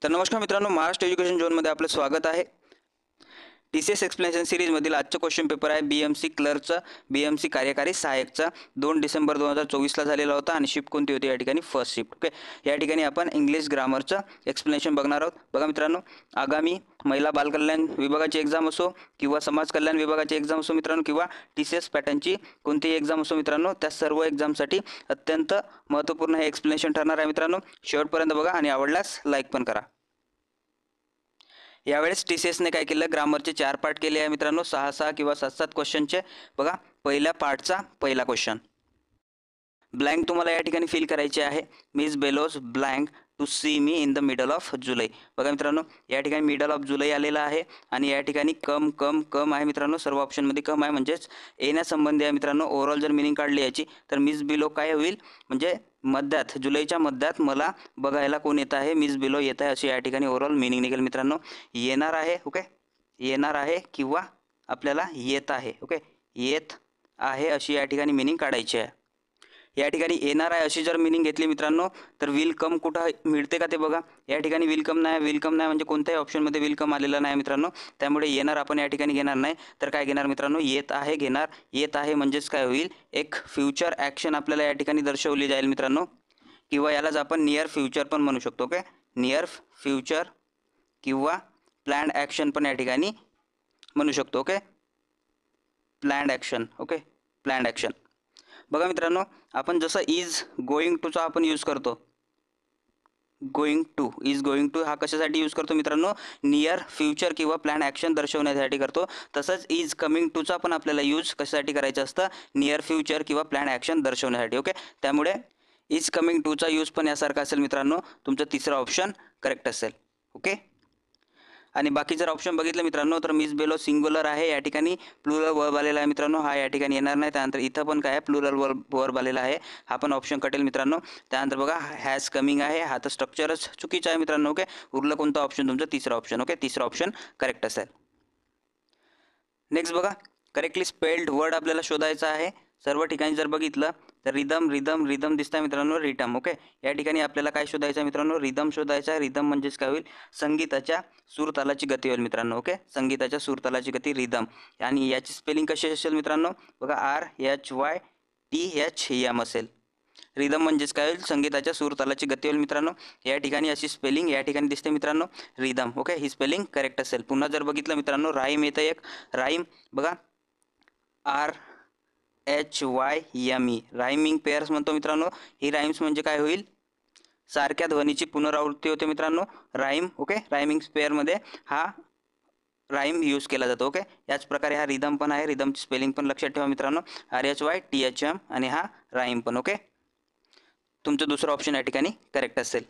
तर नमस्कार मित्रांनो, महाराष्ट्र एज्युकेशन झोनमध्ये आपलं स्वागत आहे। TCS एक्सप्लेनेशन सिरीजमधील आजचा क्वेश्चन पेपर आहे BMC क्लर्कचा, BMC कार्यकारी सहाय्यकचा 2 डिसेंबर 2024ला झालेला होता आणि शिफ्ट कोणती होती या ठिकाणी फर्स्ट शिफ्ट। ओके, या ठिकाणी आपण इंग्लिश ग्रामरचं एक्सप्लेनेशन बघणार आहोत। बघा मित्रांनो, आगामी महिला बालकल्याण विभागाची एक्झाम असो किंवा समाज कल्याण विभागाची एक्झाम असो मित्रांनो, किंवा TCS पॅटर्नची कोणतीही एक्झाम असो मित्रांनो, त्या सर्व एक्झामसाठी अत्यंत महत्त्वपूर्ण हे एक्सप्लेनेशन ठरणार आहे मित्रांनो। शेवटपर्यंत बघा आणि आवडल्यास लाईक पण करा। यावेळेस TCSने काय केलं, ग्रामरचे 4 पार्ट केले आहे मित्रांनो, 6 किंवा 7 क्वेश्चनचे। बघा, पहिल्या पार्टचा पहिला क्वेश्चन ब्लँक तुम्हाला या ठिकाणी फिल करायचे आहे। Miss Bellows blank to see me in the middle of July. बघा मित्रांनो, या ठिकाणी मिडल ऑफ जुलै आलेला आहे आणि या ठिकाणी कम कम कम आहे मित्रांनो, सर्व ऑप्शनमध्ये कम आहे, म्हणजेच येण्यासंबंधी आहे मित्रांनो। ओव्हरऑल जर मिनिंग काढली याची तर मिस बिलो काय होईल, म्हणजे मध्यात, जुलैच्या मध्यात मला बघायला कोण येत आहे, मिस बिलो येत आहे, अशी या ठिकाणी ओव्हरऑल मिनिंग निघेल मित्रांनो। येणार आहे, ओके, येणार आहे किंवा आपल्याला येत आहे, ओके, येत आहे अशी या ठिकाणी मिनिंग काढायची आहे। या ठिकाणी येणार आहे अशी जर मिनिंग घेतली मित्रांनो, तर विल कम कुठं मिळते का ते बघा। या ठिकाणी विलकम नाही, विलकम नाही म्हणजे कोणत्याही ऑप्शनमध्ये विलकम आलेला नाही मित्रांनो, त्यामुळे येणार आपण या ठिकाणी घेणार नाही, तर काय घेणार मित्रांनो, येत आहे घेणार। येत आहे म्हणजेच काय होईल, एक फ्युचर ॲक्शन आपल्याला या ठिकाणी दर्शवली जाईल मित्रांनो, किंवा यालाच आपण नियर फ्युचर पण म्हणू शकतो। ओके, नियर फ्युचर किंवा प्लॅन्ड ॲक्शन पण या ठिकाणी म्हणू शकतो। Okay, planned action, okay, planned action. बघा मित्रांनो, आपण जसं इज गोइंग टूचा आपण यूज करतो, going to, is going to हा कशासाठी यूज करतो मित्रांनो, नियर फ्युचर किंवा प्लॅन ॲक्शन दर्शवण्यासाठी करतो। तसंच इज कमिंग टूचा पण आपल्याला यूज कशासाठी करायचं असतं, नियर फ्युचर किंवा प्लॅन ॲक्शन दर्शवण्यासाठी। ओके, त्यामुळे इज कमिंग टूचा यूज पण यासारखा असेल मित्रांनो, तुमचं तिसरं ऑप्शन करेक्ट असेल। ओके, आणि बाकी जर ऑप्शन बघितलं मित्रांनो, तर मिस बेलो सिंग्युलर आहे, या ठिकाणी प्लुरल वर्ब आलेला आहे मित्रांनो, हा या ठिकाणी येणार नाही। त्यानंतर इथं पण काय आहे, प्लुरल वर्ब आलेला आहे, हा पण ऑप्शन कटेल मित्रांनो। त्यानंतर बघा हॅज कमिंग आहे, हा तर स्ट्रक्चरच चुकीचं आहे मित्रांनो। ओके, उरलं कोणतं ऑप्शन, तुमचं तिसरं ऑप्शन। ओके, तिसरं ऑप्शन करेक्ट असेल। नेक्स्ट बघा, करेक्टली स्पेल्ड वर्ड आपल्याला शोधायचा आहे। सर्व ठिकाणी जर बघितलं तर रिदम रिदम रिदम दिसतंय मित्रांनो, रिदम। ओके, या ठिकाणी आपल्याला काय शोधायचं आहे मित्रांनो, रिदम शोधायचा आहे। रिदम म्हणजेच काय होईल, संगीताच्या सूरतालाची गती होईल मित्रांनो। ओके, संगीताच्या सूरतालाची गती रिदम, आणि याची स्पेलिंग कशी असेल मित्रांनो, बघा RHYTHM असेल। रिदम म्हणजेच काय होईल, संगीताच्या सूरतालाची गती होईल मित्रांनो। या ठिकाणी अशी स्पेलिंग या ठिकाणी दिसते मित्रांनो, रिदम। ओके, ही स्पेलिंग करेक्ट असेल। पुन्हा जर बघितलं मित्रांनो, राईम येतं एक, राईम बघा RHYME, रायमिंग पेअर्स म्हणतो मित्रांनो। ही राईम्स म्हणजे काय होईल, सारख्या ध्वनीची पुनरावृत्ती होते मित्रांनो, राईम। ओके, रायमिंग पेअरमध्ये हा राईम यूज केला जातो। ओके, याच प्रकारे हा रिदम पण आहे, रिदमची स्पेलिंग पण लक्षात ठेवा मित्रांनो, RHYTHM, आणि हा राईम पण। ओके, तुमचं दुसरं ऑप्शन या ठिकाणी करेक्ट असेल।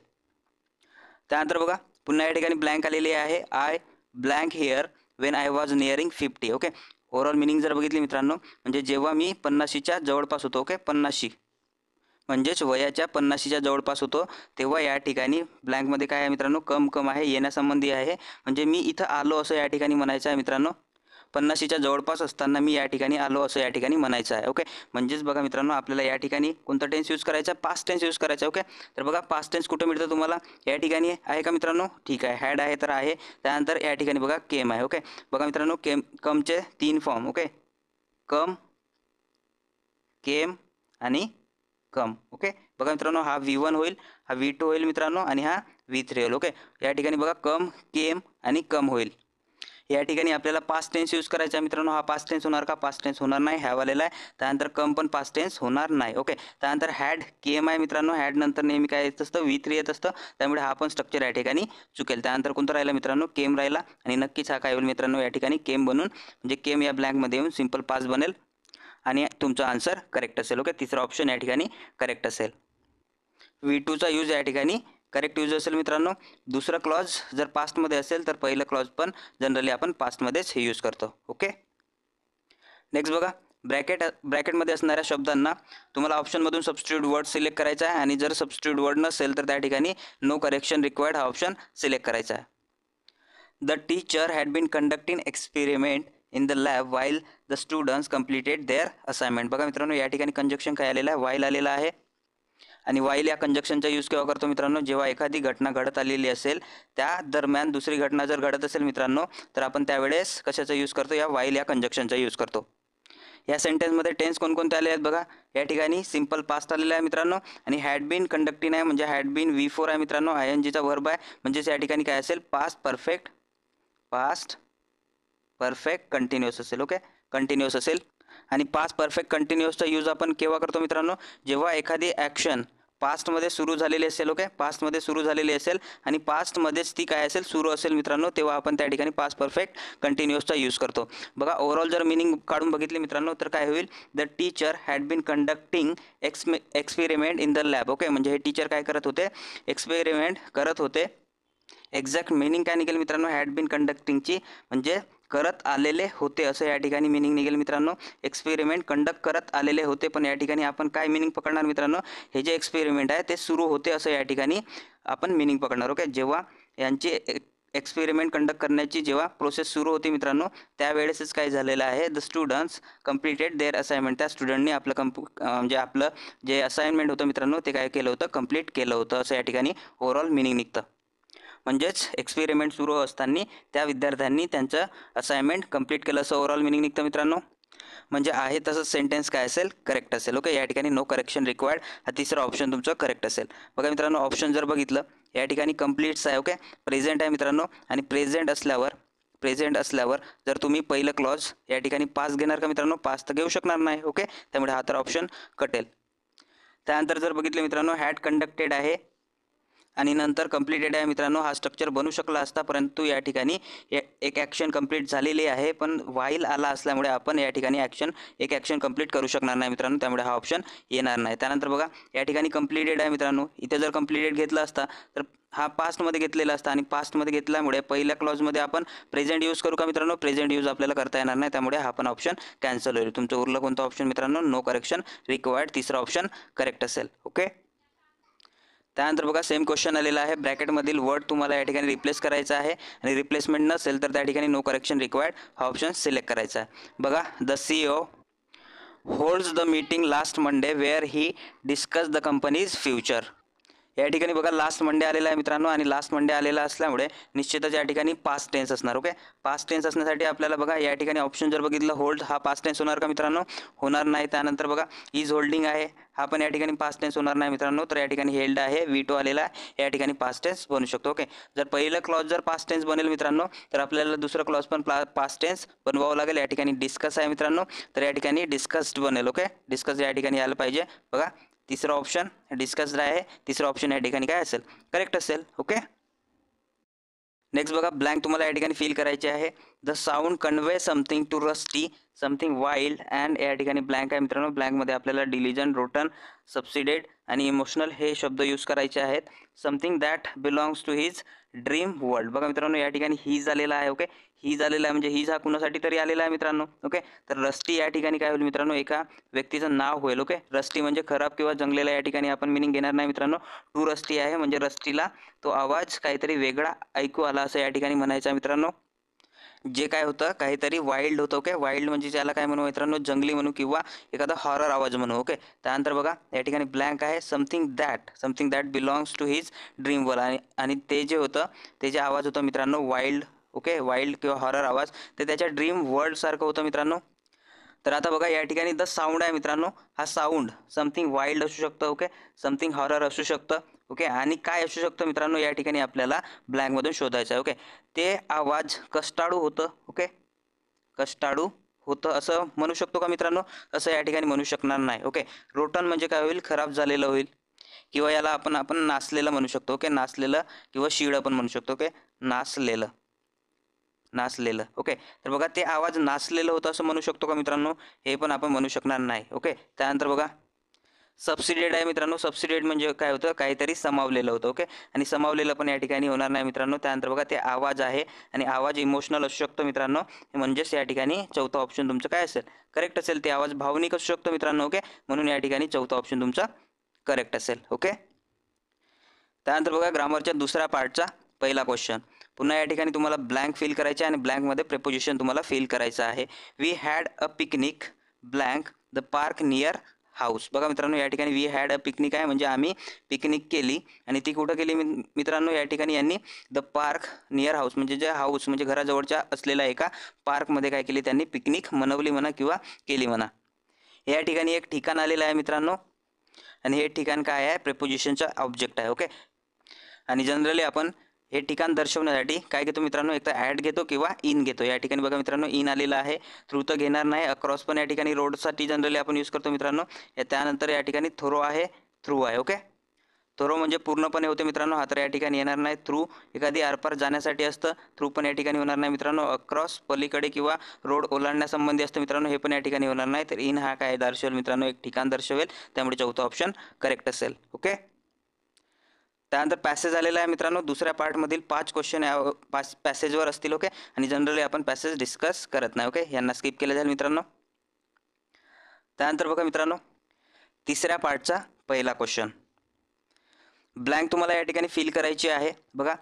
त्यानंतर बघा, पुन्हा या ठिकाणी ब्लँक आलेली आहे, I blank here when I was nearing 50। Okay, overall meaning जर बघितली मित्रांनो, म्हणजे जेव्हा मी 50च्या जवळपास होतो, ओके, 50 म्हणजेच वयाच्या 50च्या जवळपास होतो, तेव्हा या ठिकाणी ब्लँकमध्ये काय आहे मित्रांनो, कम कम आहे, येण्यासंबंधी आहे, म्हणजे मी इथं आलो असं या ठिकाणी म्हणायचं आहे मित्रांनो। 50च्या जवळपास असताना मी या ठिकाणी आलो असं या ठिकाणी म्हणायचं आहे। ओके, म्हणजेच बघा मित्रांनो, आपल्याला या ठिकाणी कोणता टेन्स यूज करायचा आहे, पास्ट टेन्स यूज करायचा आहे। ओके, तर बघा पास्ट टेन्स कुठे मिळतं तुम्हाला, या ठिकाणी आहे का मित्रांनो, ठीक आहे, हॅड आहे तर आहे। त्यानंतर या ठिकाणी बघा केम आहे। ओके, बघा मित्रांनो, कमचे 3 फॉर्म, ओके, कम, केम आणि कम। ओके, बघा मित्रांनो, हा V1 होईल, हा V2 होईल मित्रांनो, आणि हा V3 होईल। ओके, या ठिकाणी बघा कम, केम आणि कम होईल। या ठिकाणी आपल्याला पास्ट टेन्स यूज करायचा आहे मित्रांनो, हा पास्ट टेन्स होणार का, पास्ट टेन्स होणार नाही, हॅव आलेला आहे। त्यानंतर कम पण पास्ट टेन्स होणार नाही। ओके, त्यानंतर हॅड केम आहे मित्रांनो, हॅड नंतर नेहमी काय येत असतं, V3 येत असतं, त्यामुळे हा पण स्ट्रक्चर या ठिकाणी चुकेल। त्यानंतर कोणतं राहिलं मित्रांनो, केम राहिला, आणि नक्कीच हा काय होईल मित्रांनो, या ठिकाणी केम बनून, म्हणजे केम या ब्लँकमध्ये येऊन सिंपल पास्ट बनेल, आणि तुमचा आन्सर करेक्ट असेल। ओके, तिसरा ऑप्शन या ठिकाणी करेक्ट असेल। V2चा यूज या ठिकाणी करेक्ट यूज असेल मित्रांनो। दुसरा क्लॉज जर पास्टमध्ये असेल तर पहिलं क्लॉज पण जनरली आपण पास्टमध्येच हे यूज करतो। ओके, नेक्स्ट बघा, ब्रॅकेटमध्ये असणाऱ्या शब्दांना तुम्हाला ऑप्शनमधून सबस्टिट्यूट वर्ड सिलेक्ट करायचा आहे, आणि जर सबस्टिट्यूट वर्ड नसेल तर त्या ठिकाणी नो करेक्शन रिक्वायर्ड हा ऑप्शन सिलेक्ट करायचा आहे। The teacher had been conducting experiment in the lab while the students completed their assignment. बघा मित्रांनो, या ठिकाणी कंजक्शन काय आलेलं आहे, वाईल आलेला आहे, आणि वाईल या कंजक्शनचा यूज केव्हा करतो मित्रांनो, जेव्हा एखादी घटना घडत आलेली असेल त्या दरम्यान दुसरी घटना जर घडत असेल मित्रांनो, तर आपण त्यावेळेस कशाचा यूज करतो, या वाईल या कंजक्शनचा यूज करतो. या सेंटेन्समध्ये टेन्स कोणकोणते आले आहेत बघा. या ठिकाणी सिंपल पास्ट आलेला आहे मित्रांनो, आणि हॅड बीन कंडक्टिंग आहे म्हणजे हॅड बीन V4 आहे मित्रांनो, INGचा वर्ब आहे म्हणजेच या ठिकाणी काय असेल, पास्ट परफेक्ट कंटिन्युअस असेल. ओके, कंटिन्युअस असेल. आणि पास्ट परफेक्ट कंटिन्युअसचा यूज आपण केव्हा करतो मित्रांनो, जेव्हा एखादी ॲक्शन पास्टमध्ये सुरू झालेली असेल. ओके, पास्टमध्ये सुरू झालेली असेल आणि पास्टमध्येच ती काय असेल, सुरू असेल मित्रांनो, तेव्हा आपण त्या ठिकाणी पास्ट परफेक्ट कंटिन्युअसचा यूज करतो. बघा ओव्हरऑल जर मिनिंग काढून बघितली मित्रांनो, तर काय होईल, the teacher had been conducting experiment in the lab. Okay, म्हणजे हे टीचर काय करत होते, एक्सपेरिमेंट करत होते. एक्झॅक्ट मिनिंग काय निघेल मित्रांनो, हॅड बीन कंडक्टिंगची म्हणजे करत आलेले होते असं या ठिकाणी मिनिंग निघेल मित्रांनो. एक्सपेरिमेंट कंडक्ट करत आलेले होते, पण या ठिकाणी आपण काय मिनिंग पकडणार मित्रांनो, हे जे एक्सपेरिमेंट आहे ते सुरू होते असं या ठिकाणी आपण मिनिंग पकडणार. ओके, जेव्हा यांची एक्सपेरिमेंट कंडक्ट करण्याची जेव्हा प्रोसेस सुरू होती मित्रांनो, त्यावेळेसच काय झालेलं आहे, the students completed their assignment. त्या स्टुडंटने आपलं म्हणजे आपलं जे असाइनमेंट होतं मित्रांनो, ते काय केलं होतं, कंप्लीट केलं होतं असं या ठिकाणी ओव्हरऑल मिनिंग निघतं. म्हणजेच एक्सपेरिमेंट सुरू असताना त्या विद्यार्थ्यांनी त्यांचं असाइनमेंट कंप्लीट केलं असं ओव्हरऑल मिनिंग निघतं मित्रांनो. म्हणजे आहे तसं सेंटेन्स काय असेल, करेक्ट असेल. ओके, या ठिकाणी नो करेक्शन रिक्वायर्ड हा तिसरा ऑप्शन तुमचं करेक्ट असेल. बघा मित्रांनो, ऑप्शन जर बघितलं या ठिकाणी कम्प्लीट्स आहे. ओके, प्रेझेंट आहे मित्रांनो, आणि प्रेझेंट असल्यावर जर तुम्ही पहिलं क्लॉज या ठिकाणी पास घेणार का मित्रांनो, पास तर घेऊ शकणार नाही. ओके, त्यामुळे हा तर ऑप्शन कटेल. त्यानंतर जर बघितलं मित्रांनो, हॅड कंडक्टेड आहे आणि नंतर कंप्लीटेड आहे मित्रांनो, हा स्ट्रक्चर बनू शकला असता, परंतु या ठिकाणी एक ॲक्शन कंप्लीट झालेली आहे, पण वाईल आला असल्यामुळे आपण या ठिकाणी एक ॲक्शन कंप्लीट करू शकणार नाही मित्रांनो, त्यामुळे हा ऑप्शन येणार नाही. त्यानंतर बघा या ठिकाणी कंप्लीटेड आहे मित्रांनो, इथे जर कंप्लीटेड घेतला असता तर हा पास्टमध्ये घेतलेला असता, आणि पास्टमध्ये घेतल्यामुळे पहिल्या क्लॉजमध्ये आपण प्रेझेंट यूज करू का मित्रांनो, प्रेझेंट यूज आपल्याला करता येणार नाही, त्यामुळे हा पण ऑप्शन कॅन्सल होईल. तुमचं उरलं कोणतं ऑप्शन मित्रांनो, नो करेक्शन रिक्वायर्ड, तिसरा ऑप्शन करेक्ट असेल. ओके, त्यानंतर बघा सेम क्वेश्चन आलेला आहे, ब्रॅकेटमधील वर्ड तुम्हाला या ठिकाणी रिप्लेस करायचा आहे, आणि रिप्लेसमेंट नसेल तर त्या ठिकाणी नो करेक्शन रिक्वायर्ड हा ऑप्शन सिलेक्ट करायचा आहे. बघा, the CEO holds the meeting last Monday where he discuss the company's future. या ठिकाणी बघा लास्ट मंडे आलेला आहे मित्रांनो, आणि लास्ट मंडे आलेला असल्यामुळे निश्चितच या ठिकाणी पास्ट टेन्स असणार. ओके, पास्ट टेन्स असण्यासाठी आपल्याला बघा या ठिकाणी ऑप्शन जर बघितलं, होल्ड हा पास्ट टेन्स होणार का मित्रांनो, होणार नाही. त्यानंतर बघा इज होल्डिंग आहे, हा पण या ठिकाणी पास्ट टेन्स होणार नाही मित्रांनो, तर या ठिकाणी हेल्ड आहे, V2 आलेला आहे, या ठिकाणी पास्ट टेन्स बनू शकतो. ओके, जर पहिलं क्लॉज जर पास्ट टेन्स बनेल मित्रांनो, तर आपल्याला दुसरं क्लॉज पण पास्ट टेन्स बनवावं लागेल. या ठिकाणी डिस्कस आहे मित्रांनो, तर या ठिकाणी डिस्कस्ड बनेल. ओके, डिस्कस या ठिकाणी आलं पाहिजे. बघा तिसरा ऑप्शन डिस्कस्ड आहे, तिसरा ऑप्शन या ठिकाणी काय असेल, करेक्ट असेल. ओके, नेक्स्ट बघा, ब्लँक तुम्हाला या ठिकाणी फील करायचे आहे. The sound convey something to rusty something wild, and या ठिकाणी ब्लँक आहे मित्रांनो, ब्लँकमध्ये आपल्याला डिलिजन, रोटन, सबसिडेड आणि इमोशनल हे शब्द यूज करायचे आहेत. Something that belongs to his dream world. बघा मित्रांनो, या ठिकाणी हीज आलेला आहे. ओके, हीज आलेला आहे म्हणजे हीज हा कुणासाठी तरी आलेला आहे मित्रांनो. ओके, तर रस्टी या ठिकाणी काय होईल मित्रांनो, एका व्यक्तीचं नाव होईल. ओके, रस्टी म्हणजे खराब किंवा जंगलेला, या ठिकाणी आपण मिनिंग घेणार नाही मित्रांनो. टू रस्टी आहे म्हणजे रस्टीला तो आवाज काहीतरी वेगळा ऐकू आला असं या ठिकाणी म्हणायचं मित्रांनो. जे काय होतं, काहीतरी वाईल्ड होतं. ओके, वाईल्ड म्हणजे ज्याला काय म्हणू मित्रांनो, जंगली म्हणू किंवा एखादा हॉरर आवाज म्हणू. ओके, त्यानंतर बघा या ठिकाणी ब्लँक आहे, something that belongs to his dream world, आणि ते जे होतं, ते जे आवाज होतं मित्रांनो वाईल्ड. ओके, वाईल्ड किंवा हॉरर आवाज, ते त्याच्या ड्रीम वर्ल्ड सारखं होतं मित्रांनो. तर आता बघा या ठिकाणी द साऊंड आहे मित्रांनो, हा साऊंड समथिंग वाईल्ड असू शकतं. ओके, समथिंग हॉरर असू शकतं. ओके, आणि काय असू शकतं मित्रांनो, या ठिकाणी आपल्याला ब्लँकमधून शोधायचं आहे. ओके, ते आवाज कष्टाळू होतं. ओके, कष्टाळू होतं असं म्हणू शकतो का मित्रांनो, असं या ठिकाणी म्हणू शकणार नाही. ओके, रोटन म्हणजे काय होईल, खराब झालेलं होईल, किंवा याला आपण नासलेलं म्हणू शकतो. ओके, नासलेलं किंवा शिळं पण म्हणू शकतो. ओके, नासलेलं. ओके, तर बघा ते आवाज नासलेलं होतं असं म्हणू शकतो का मित्रांनो, हे पण आपण म्हणू शकणार नाही. ओके, त्यानंतर बघा सबसिडेड आहे मित्रांनो, सबसिडेड म्हणजे काय होतं, काहीतरी समावलेलं होतं. ओके, आणि समावलेलं पण या ठिकाणी होणार नाही मित्रांनो. त्यानंतर बघा ते आवाज आहे, आणि आवाज इमोशनल असू शकतो मित्रांनो, म्हणजेच या ठिकाणी चौथा ऑप्शन तुमचं काय असेल, करेक्ट असेल. ते आवाज भावनिक असू शकतो मित्रांनो. ओके, म्हणून या ठिकाणी चौथा ऑप्शन तुमचा करेक्ट असेल. ओके, त्यानंतर बघा ग्रामरच्या दुसऱ्या पार्टचा पहिला क्वेश्चन. पुन्हा या ठिकाणी तुम्हाला ब्लँक फिल करायचे आहे, आणि ब्लँकमध्ये प्रेपोजिशन तुम्हाला फिल करायचं आहे. We had a picnic blank the park near house. बघा मित्रांनो या ठिकाणी वी हॅड अ पिकनिक आहे म्हणजे आम्ही पिकनिक केली आणि ती कुठं केली मित्रांनो या ठिकाणी यांनी द पार्क नियर हाऊस म्हणजे जे हाऊस म्हणजे घराजवळच्या असलेल्या एका पार्कमध्ये काय केली त्यांनी पिकनिक मनवली म्हणा किंवा केली म्हणा. या ठिकाणी एक ठिकाण आलेलं आहे मित्रांनो आणि हे ठिकाण काय आहे प्रिपोजिशनचा ऑब्जेक्ट आहे. ओके आणि जनरली आपण हे ठिकाण दर्शवण्यासाठी काय घेतो मित्रांनो एक तर ॲट घेतो किंवा इन घेतो. या ठिकाणी बघा मित्रांनो इन आलेला आहे. थ्रू तर घेणार नाही. अक्रॉस पण या ठिकाणी रोडसाठी जनरली आपण यूज करतो मित्रांनो. त्यानंतर या ठिकाणी थ्रो आहे थ्रू आहे. ओके थ्रो म्हणजे पूर्णपणे होते मित्रांनो हा तर या ठिकाणी येणार नाही. थ्रू एखादी आरपार जाण्यासाठी असतं. थ्रू पण या ठिकाणी होणार नाही मित्रांनो. अक्रॉस पलीकडे किंवा रोड ओलांडण्यासंबंधी असतं मित्रांनो हे पण या ठिकाणी होणार नाही. तर इन हा काय दर्शवेल मित्रांनो एक ठिकाण दर्शवेल त्यामुळे चौथा ऑप्शन करेक्ट असेल. ओके त्यानंतर पॅसेज आलेला आहे मित्रांनो. दुसऱ्या पार्टमधील 5 क्वेश्चन पॅसेजवर असतील. ओके आणि जनरली आपण पॅसेज डिस्कस करत नाही. ओके यांना स्किप केलं जाईल मित्रांनो. त्यानंतर बघा मित्रांनो तिसऱ्या पार्टचा पहिला क्वेश्चन ब्लँक तुम्हाला या ठिकाणी फिल करायची आहे. बघा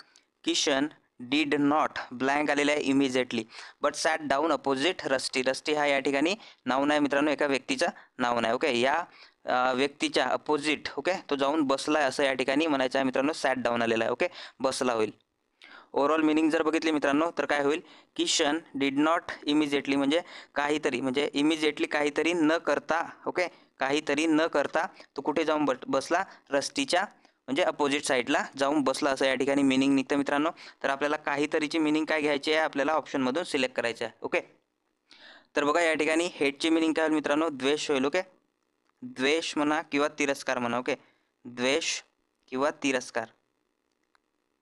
किशन डीड नॉट ब्लँक आलेला आहे immediately but sat down opposite rusty. Rusty हा या ठिकाणी नाव नाही मित्रांनो एका व्यक्तीचं नाव नाही. ओके या व्यक्तीच्या अपोजिट ओके तो जाऊन बसलाय असं या ठिकाणी म्हणायचं आहे मित्रांनो. सॅट डाऊन आलेला आहे. ओके बसला होईल. ओव्हरऑल मिनिंग जर बघितली मित्रांनो तर काय होईल किशन डीड नॉट इमिजिएटली म्हणजे काहीतरी म्हणजे इमिजिएटली काहीतरी न करता. ओके काहीतरी न करता तो कुठे जाऊन बसला रस्टीच्या म्हणजे अपोजिट साईडला जाऊन बसला असं या ठिकाणी मिनिंग निघतं मित्रांनो. तर आपल्याला काहीतरीची मिनिंग काय घ्यायची आहे आपल्याला ऑप्शनमधून सिलेक्ट करायचं आहे. ओके तर बघा या ठिकाणी हेटची मिनिंग काय होईल मित्रांनो द्वेष होईल. ओके द्वेष म्हणा किंवा तिरस्कार म्हणा. ओके द्वेष किंवा तिरस्कार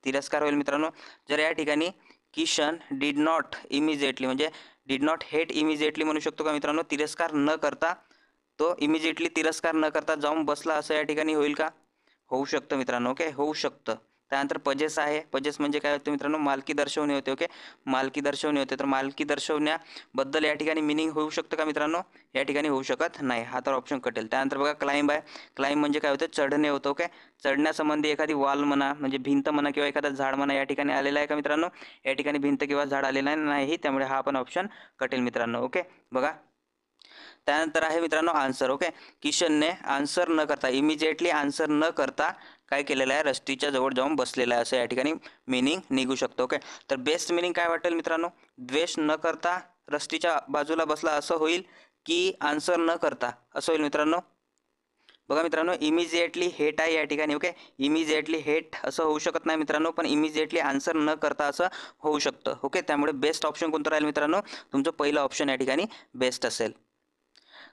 तिरस्कार होईल मित्रांनो. जर या ठिकाणी किशन डीड नॉट इमिजिएटली म्हणजे डीड नॉट हेट इमिजिएटली म्हणू शकतो का मित्रांनो तिरस्कार न करता तो इमिजिएटली तिरस्कार न करता जाऊन बसला असं या ठिकाणी होईल का होऊ शकतं मित्रांनो. ओके होऊ शकतं. त्यानंतर पजेस आहे. पजेस म्हणजे काय होतं मित्रांनो मालकी दर्शवणे होते. ओके मालकी दर्शवणे होते तर मालकी दर्शवण्याबद्दल या ठिकाणी मिनिंग होऊ शकतं का मित्रांनो या ठिकाणी होऊ शकत नाही. हा तर ऑप्शन कटेल. त्यानंतर बघा क्लाइंब आहे. क्लाइंब म्हणजे काय होतं चढणे होतं. ओके चढण्यासंबंधी एखादी वॉल म्हणा म्हणजे भिंत म्हणा किंवा एखादा झाड म्हणा या ठिकाणी आलेला आहे का मित्रांनो या ठिकाणी भिंत किंवा झाड आलेला नाही त्यामुळे हा पण ऑप्शन कटेल मित्रांनो. ओके बघा त्यानंतर आहे मित्रांनो आन्सर. ओके किशनने आन्सर न करता इमिजिएटली आन्सर न करता काय केलेलं आहे रस्टीच्या जवळ जाऊन बसलेलं आहे असं या ठिकाणी मिनिंग निघू शकतो. ओके तर बेस्ट मिनिंग काय वाटेल मित्रांनो द्वेष न करता रस्टीच्या बाजूला बसला असं होईल की आन्सर न करता असं होईल मित्रांनो. बघा मित्रांनो इमिजिएटली हेट आहे या ठिकाणी. ओके इमिजिएटली हेट असं होऊ शकत नाही मित्रांनो पण इमिजिएटली आन्सर न करता असं होऊ शकतं. ओके त्यामुळे बेस्ट ऑप्शन कोणतं राहील मित्रांनो तुमचं पहिलं ऑप्शन या ठिकाणी बेस्ट असेल.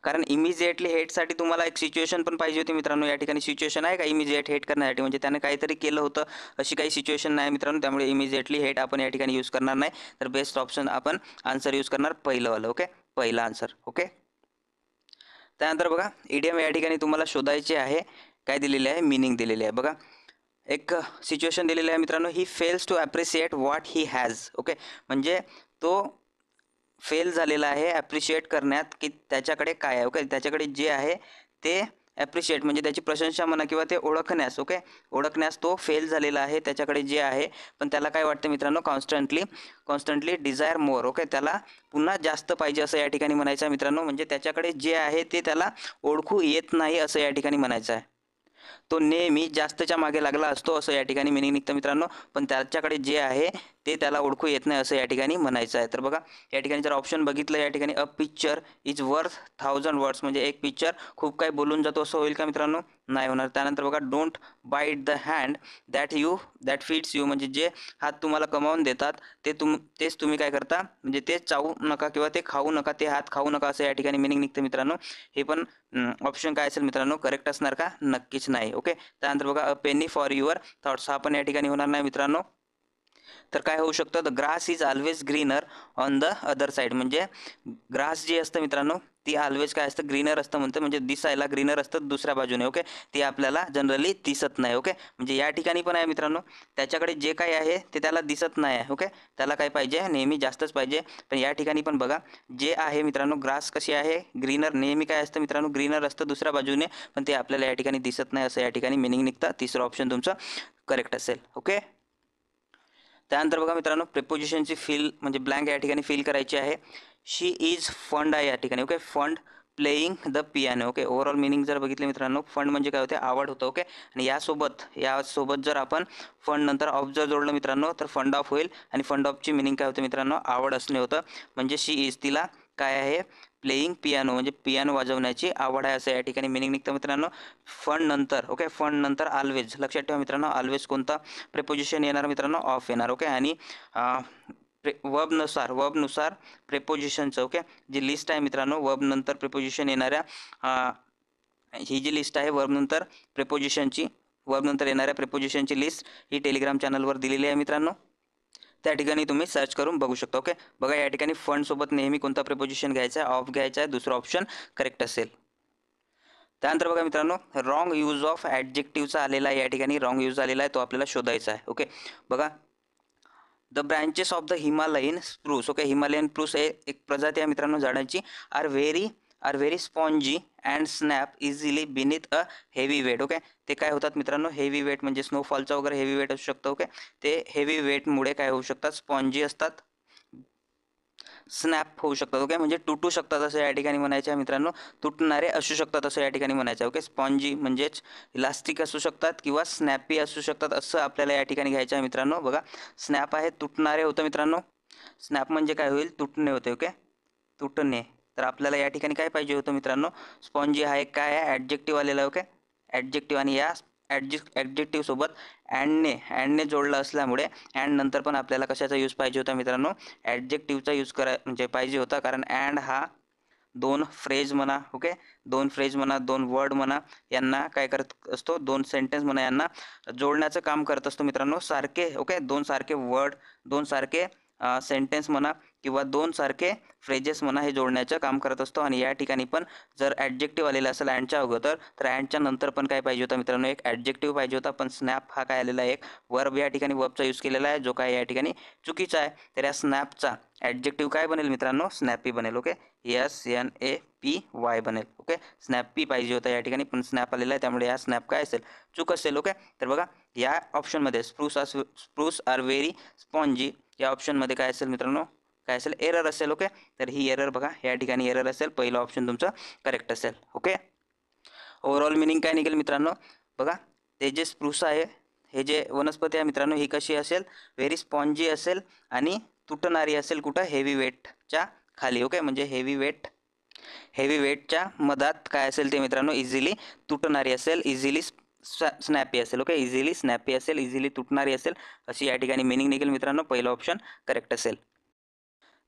कारण इमिजिएटली हेटसाठी तुम्हाला एक सिच्युएशन पण पाहिजे होती मित्रांनो. या ठिकाणी सिच्युएशन आहे का इमिजिएट हेट करण्यासाठी म्हणजे त्याने काहीतरी केलं होतं अशी काही सिच्युएशन नाही मित्रांनो. त्यामुळे इमिजिएटली हेट आपण या ठिकाणी यूज करणार नाही. तर बेस्ट ऑप्शन आपण आन्सर यूज करणार पहिलंवालं. ओके पहिला आन्सर. ओके त्यानंतर बघा इडियम या ठिकाणी तुम्हाला शोधायचे आहे. काय दिलेले आहे मिनिंग दिलेले आहे. बघा एक सिच्युएशन दिलेलं आहे मित्रांनो he fails to appreciate what he has. Okay म्हणजे तो फेल झालेला आहे ॲप्रिशिएट करण्यात की त्याच्याकडे काय आहे. ओके त्याच्याकडे जे आहे ते ॲप्रिशिएट म्हणजे त्याची प्रशंसा म्हणा किंवा ते ओळखण्यास. ओके ओळखण्यास तो फेल झालेला आहे त्याच्याकडे जे आहे पण त्याला काय वाटतं मित्रांनो कॉन्स्टंटली डिझायर मोर. ओके त्याला पुन्हा जास्त पाहिजे असं या ठिकाणी म्हणायचं आहे मित्रांनो. म्हणजे त्याच्याकडे जे आहे ते त्याला ओळखू येत नाही असं या ठिकाणी म्हणायचं आहे. तो नेहमी जास्तच्या मागे लागला असतो असं या ठिकाणी मिनिंग निघतं मित्रांनो पण त्याच्याकडे जे आहे ते त्याला ओळखू येत नाही असं या ठिकाणी म्हणायचं आहे. तर बघा या ठिकाणी जर ऑप्शन बघितलं या ठिकाणी a picture is worth 1000 words म्हणजे एक पिक्चर खूप काही बोलून जातो असं होईल का मित्रांनो नाही होणार. त्यानंतर बघा don't bite the hand that feeds you म्हणजे जे हात तुम्हाला कमावून देतात तेच तुम्ही काय करता म्हणजे ते चावू नका किंवा ते खाऊ नका ते हात खाऊ नका असं या ठिकाणी मिनिंग निघतं मित्रांनो. हे पण ऑप्शन काय असेल मित्रांनो करेक्ट असणार का नक्कीच नाही. ओके त्यानंतर बघा अ पेनी फॉर युअर थॉट्स हा पण या ठिकाणी होणार नाही मित्रांनो. तर काय होऊ शकतं the grass is always greener on the other side म्हणजे ग्रास जी असतं मित्रांनो ती ऑलवेज काय असतं ग्रीनर असतं म्हणतं म्हणजे दिसायला ग्रीनर असतं दुसऱ्या बाजूने. ओके ती आपल्याला जनरली दिसत नाही. ओके म्हणजे या ठिकाणी पण आहे मित्रांनो त्याच्याकडे जे काही आहे ते त्याला दिसत नाही आहे. ओके त्याला काय पाहिजे नेहमी जास्तच पाहिजे पण या ठिकाणी पण बघा जे आहे मित्रांनो ग्रास कशी आहे ग्रीनर नेहमी काय असतं मित्रांनो ग्रीनर असतं दुसऱ्या बाजूने पण ते आपल्याला या ठिकाणी दिसत नाही असं या ठिकाणी मिनिंग निघतं. तिसरं ऑप्शन तुमचं करेक्ट असेल. ओके त्यानंतर बघा मित्रांनो प्रिपोजिशनची फिल म्हणजे ब्लँक या ठिकाणी फिल करायची आहे. शी इज फंड आहे या ठिकाणी. Okay fund playing the piano. Okay, overall meaning जर बघितले मित्रांनो, फंड म्हणजे काय होते, आवड होतं. ओके, आणि यासोबत जर आपण फंड नंतर ऑफ जर जोडलं मित्रांनो तर फंड ऑफ होईल. आणि फंड ऑफची मिनिंग काय होते मित्रांनो, आवड असणे होतं. म्हणजे शी इज, तिला काय आहे, प्लेईंग पियानो म्हणजे पियानो वाजवण्याची आवड आहे, असं या ठिकाणी मिनिंग निघतं मित्रांनो. फंड नंतर, ओके, फंड नंतर ऑलवेज, लक्षात ठेवा मित्रांनो, ऑलवेज कोणता प्रिपोजिशन येणार मित्रांनो, ऑफ येणार. ओके, आणि वर्बनुसार प्रेपोजिशनचं, ओके, जी लिस्ट आहे मित्रांनो, वर्ब नंतर प्रेपोजिशन येणाऱ्या ही जी लिस्ट आहे वर्ब नंतर येणाऱ्या प्रेपोजिशनची लिस्ट ही टेलिग्राम चॅनलवर दिलेली आहे मित्रांनो. त्या ठिकाणी तुम्ही सर्च करून बघू शकता. ओके, बघा या ठिकाणी फंड सोबत नेहमी कोणता प्रेपोजिशन घ्यायचा आहे, ऑफ घ्यायचा आहे, दुसरं ऑप्शन करेक्ट असेल. त्यानंतर बघा मित्रांनो, रॉंग यूज ऑफ ॲडजेक्टिव्हचा आलेला आहे, या ठिकाणी रॉंग यूज आलेला आहे, तो आपल्याला शोधायचा आहे. ओके, बघा, the branches of the Himalayan spruce, okay, Himalayan spruce हे एक प्रजाती आहे मित्रांनो झाडांची, are very spongy and snap easily beneath a heavy weight. Okay, ते काय होतात मित्रांनो, हेवी वेट म्हणजे स्नोफॉलचा वगैरे हेवी वेट असू शकतं. ओके, ते हेवी वेटमुळे काय होऊ शकतात, स्पॉन्जी असतात, स्नॅप होऊ शकतात. ओके, म्हणजे तुटू शकतात असं या ठिकाणी म्हणायचं आहे मित्रांनो, तुटणारे असू शकतात असं या ठिकाणी म्हणायचं आहे. ओके, स्पॉन्जी म्हणजेच इलास्टिक असू शकतात किंवा स्नॅपी असू शकतात असं आपल्याला या ठिकाणी घ्यायचं आहे मित्रांनो. बघा, स्नॅप आहे तुटणारे होतं मित्रांनो, स्नॅप म्हणजे काय होईल, तुटणे होते. ओके, तुटणे. तर आपल्याला या ठिकाणी काय पाहिजे होतं मित्रांनो, स्पॉन्जी हा एक काय आहे, ॲडजेक्टिव्ह आलेला आहे. ओके, ॲडजेक्टिव्ह, आणि या ॲडजेक्टिव्ह सोबत अँडने जोडलं असल्यामुळे अँड नंतर पण आपल्याला कशाचा यूज पाहिजे होता मित्रांनो, ॲडजेक्टिव्हचा यूज म्हणजे पाहिजे होता, कारण अँड हा दोन फ्रेज म्हणा, ओके, दोन फ्रेज म्हणा, दोन वर्ड म्हणा, यांना काय करत असतो, दोन सेंटेन्स म्हणा, यांना जोडण्याचं काम करत असतो मित्रांनो, सारखे. ओके, दोन सारखे वर्ड, दोन सारखे सेंटेन्स म्हणा किंवा दोन सारखे फ्रेजेस म्हणा, हे जोडण्याचं काम करत असतो. आणि या ठिकाणी पण जर ॲडजेक्टिव्ह आलेला असेल अँडच्या अगोदर, तर अँडच्या नंतर पण काय पाहिजे होता मित्रांनो, एक ॲडजेक्टिव्ह पाहिजे होता. पण स्नॅप हा काय आलेला आहे, एक वर्ब या ठिकाणी वर्बचा यूज केलेला आहे, जो काय या ठिकाणी चुकीचा आहे. तर या स्नॅपचा ॲडजेक्टिव्ह काय बनेल मित्रांनो, स्नॅपी बनेल. ओके, SNAPY बनेल. ओके, स्नॅपी पाहिजे होता या ठिकाणी, पण स्नॅप आलेला आहे, त्यामुळे या स्नॅप काय असेल, चूक असेल. ओके, तर बघा या ऑप्शनमध्ये स्प्रूस आर व्हेरी स्पॉन्जी, या ऑप्शनमध्ये काय असेल मित्रांनो, काय असेल, एरर असेल. ओके, तर ही एरर बघा या ठिकाणी एरर असेल, पहिलं ऑप्शन तुमचं करेक्ट असेल. ओके, ओव्हरऑल मिनिंग काय निघेल मित्रांनो, बघा, ते जे स्प्रूस आहे, हे जे वनस्पती आहे मित्रांनो, ही कशी असेल, व्हेरी स्पॉन्जी असेल आणि तुटणारी असेल कुठं, हेवी वेटच्या खाली. ओके, म्हणजे हेवी वेटच्या मधात काय असेल ते मित्रांनो, इझिली तुटणारी असेल, इझिली स्नॅपी असेल. ओके, इझिली स्नॅपी असेल, इझिली तुटणारी असेल, अशी या ठिकाणी मिनिंग निघेल मित्रांनो, पहिलं ऑप्शन करेक्ट असेल.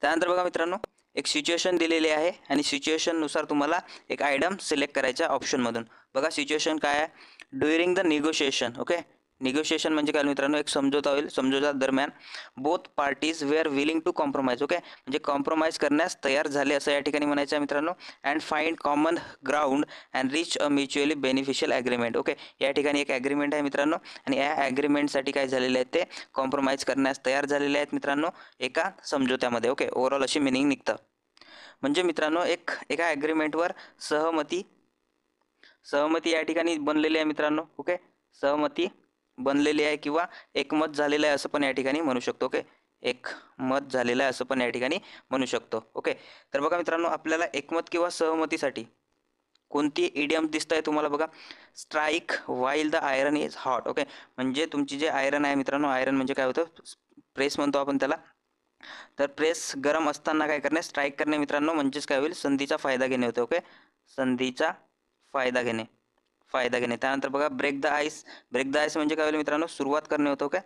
त्यानंतर बघा मित्रांनो, एक सिच्युएशन दिलेली आहे आणि सिच्युएशननुसार तुम्हाला एक आयटम सिलेक्ट करायचा ऑप्शनमधून. बघा सिच्युएशन काय आहे, during the negotiation. Okay, negotiation म्हणजे काय मित्रांनो, एक समझोता होईल, समझोता दरम्यान both parties were willing to compromise. Okay, म्हणजे कॉम्प्रोमाइज करण्यास तयार झाले असं या ठिकाणी म्हणायचं आहे मित्रांनो. And find common ground and reach a mutually beneficial agreement. Okay, या ठिकाणी एक ॲग्रीमेंट आहे मित्रांनो, आणि या ॲग्रीमेंटसाठी काय झालेले आहेत, ते कॉम्प्रोमाइज करण्यास तयार झालेले आहेत मित्रांनो एका समझोत्यामध्ये. ओके, ओव्हरऑल अशी मिनिंग निघतं. म्हणजे मित्रांनो एका ॲग्रीमेंटवर सहमती या ठिकाणी बनलेली आहे मित्रांनो. ओके, सहमती बनलेली आहे किंवा एकमत झालेलं आहे असं पण या ठिकाणी म्हणू शकतो. ओके, एकमत झालेलं आहे असं पण या ठिकाणी म्हणू शकतो. ओके, तर बघा मित्रांनो, आपल्याला एकमत किंवा सहमतीसाठी कोणती इडियम दिसत आहे तुम्हाला, बघा, strike while the iron is hot. Okay, म्हणजे तुमची जे आयरन आहे मित्रांनो, आयरन म्हणजे काय होतं, प्रेस म्हणतो आपण त्याला, तर प्रेस गरम असताना काय करणे, स्ट्राईक करणे मित्रांनो, म्हणजेच काय होईल, संधीचा फायदा घेणे होते. ओके, संधीचा फायदा घेणे. त्यानंतर बघा ब्रेक द आईस म्हणजे काय होईल मित्रांनो, सुरुवात करणे होतं. ओके,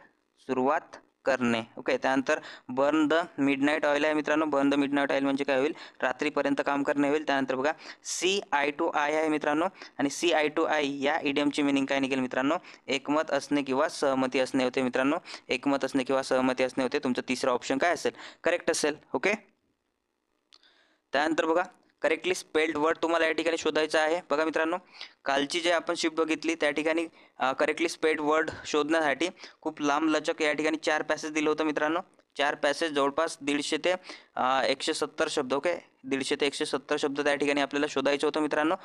सुरुवात करणे. ओके, त्यानंतर बर्न द मिडनाईट ऑइल आहे मित्रांनो, बर्न द मिडनाईट ऑइल म्हणजे काय होईल, रात्रीपर्यंत काम करणे होईल. त्यानंतर बघा CI2I आहे मित्रांनो, आणि CI2I या इडियमची मिनिंग काय निघेल मित्रांनो, एकमत असणे किंवा सहमती असणे होते मित्रांनो, एकमत असणे किंवा सहमती असणे होते. तुमचं तिसरं ऑप्शन काय असेल, करेक्ट असेल. ओके, त्यानंतर बघा करेक्टली स्पेल्ड वर्ड तुम्हाला या ठिकाणी शोधायचा आहे. बघा मित्रांनो, कालची जे आपण शिफ्ट बघितली त्या ठिकाणी करेक्टली स्पेल्ड वर्ड शोधण्यासाठी खूप लांब लचक या ठिकाणी 4 पॅसेज दिलं होतं मित्रांनो. 4 पॅसेज जवळपास 150 ते 170 शब्द. ओके, 150 ते 170 शब्द त्या ठिकाणी आपल्याला शोधायचं होतं मित्रांनो.